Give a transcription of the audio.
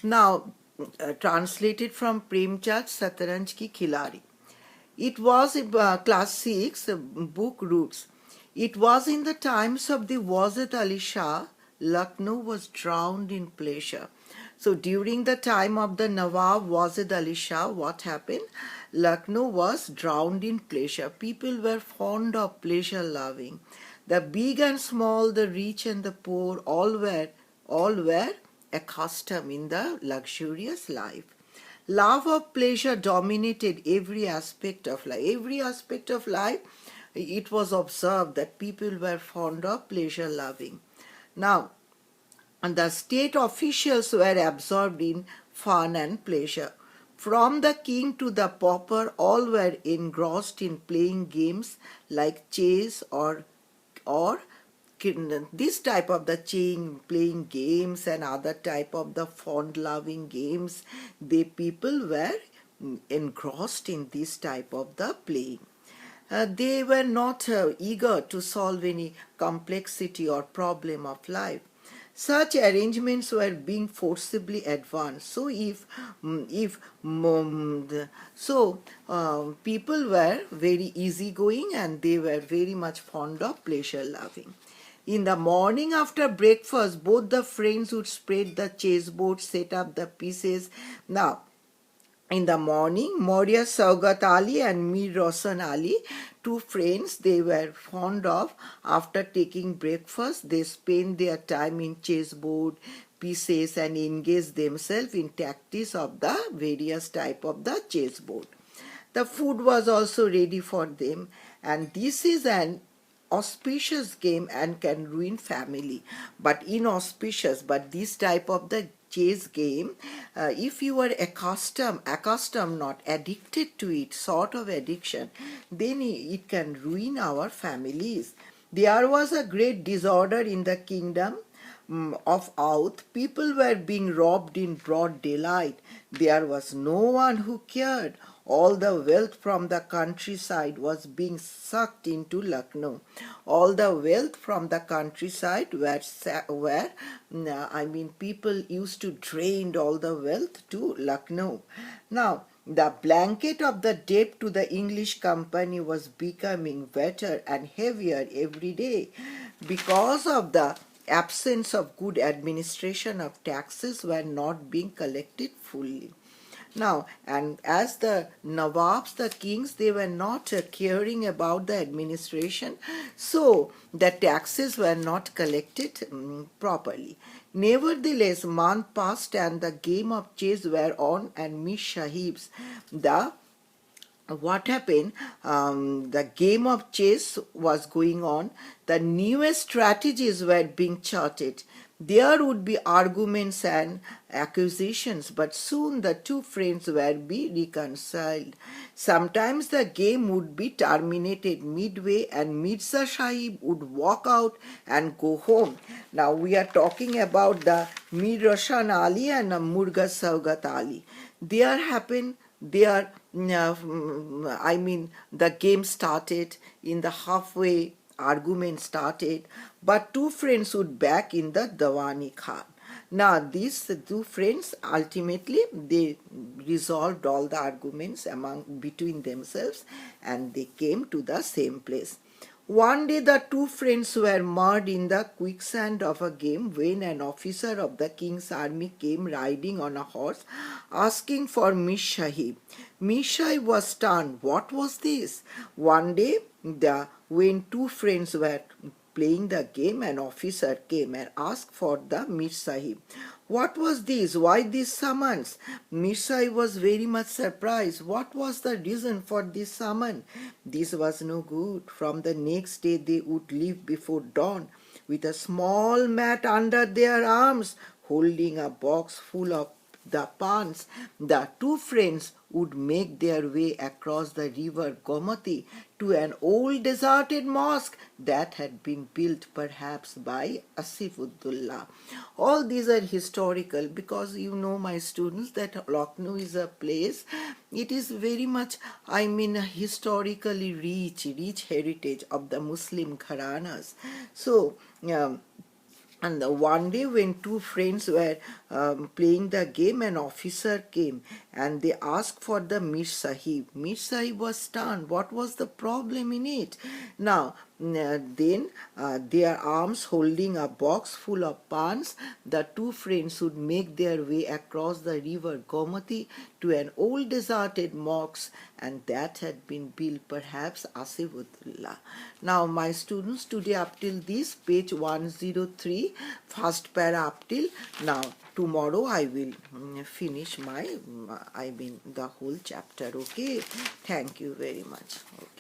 Now, translated from Premchand Sataranj Ki Khilari. It was class 6 book roots. It was in the times of the Wazid Ali Shah, Lucknow was drowned in pleasure. So during the time of the Nawab Wazid Ali Shah, what happened? Lucknow was drowned in pleasure. People were fond of pleasure loving. The big and small, the rich and the poor, all were accustomed in the luxurious life. Love of pleasure dominated every aspect of life. Every aspect of life, it was observed that people were fond of pleasure loving. Now, and the state officials were absorbed in fun and pleasure. From the king to the pauper, all were engrossed in playing games like chess or this type of the playing games and other type of the fond loving games. The people were engrossed in this type of the playing. They were not eager to solve any complexity or problem of life. Such arrangements were being forcibly advanced. So, if the, so people were very easygoing and they were very much fond of pleasure loving. In the morning after breakfast, both the friends would spread the chessboard, set up the pieces. Now, in the morning, Maurya Saugat Ali and Mir Rosan Ali, two friends they were fond of, after taking breakfast, they spent their time in chessboard pieces and engaged themselves in tactics of the various type of the chessboard. The food was also ready for them, and this is an auspicious game and can ruin family, but inauspicious. But this type of the chess game, if you are accustomed, not addicted to it, sort of addiction, then it can ruin our families. There was a great disorder in the kingdom of Outh. People were being robbed in broad daylight. There was no one who cared. All the wealth from the countryside was being sucked into Lucknow. All the wealth from the countryside people used to drain all the wealth to Lucknow. Now, the blanket of the debt to the English company was becoming wetter and heavier every day because of the absence of good administration of taxes were not being collected fully. Now, and as the Nawabs, the kings, they were not caring about the administration, so the taxes were not collected properly. Nevertheless, month passed and the game of chess were on, and Miss Sahibs, the what happened, the game of chess was going on, the newest strategies were being charted. There would be arguments and accusations, but soon the two friends were be reconciled. Sometimes the game would be terminated midway and Mirza Sahib would walk out and go home. Now we are talking about the Mir Roshan Ali and Murga Saugat Ali. There happened there the game started, in the halfway argument started, but two friends would back in the Dawani Khan. Now these two friends ultimately they resolved all the arguments between themselves and they came to the same place. One day the two friends were marred in the quicksand of a game when an officer of the king's army came riding on a horse asking for Miss Sahib. Miss Sahib was stunned. What was this? One day when two friends were playing the game, an officer came and asked for the Mir Sahib. What was this? Why this summons? Mir Sahib was very much surprised. What was the reason for this summon? This was no good. From the next day they would leave before dawn with a small mat under their arms, holding a box full of the pans. The two friends would make their way across the river Gomati to an old deserted mosque that had been built perhaps by Asifuddullah. All these are historical because you know, my students, that Lucknow is a place, it is very much, historically rich heritage of the Muslim Gharanas. So, And one day when two friends were playing the game, an officer came and they asked for the Mir Sahib. Mir Sahib was stunned. What was the problem in it? Now, then their arms holding a box full of pans, the two friends would make their way across the river Gomati to an old deserted mosque, and that had been built perhaps Asifullah. Now, my students, today up till this, page 103, first para up till now. Tomorrow I will finish my, the whole chapter, okay? Thank you very much. Okay.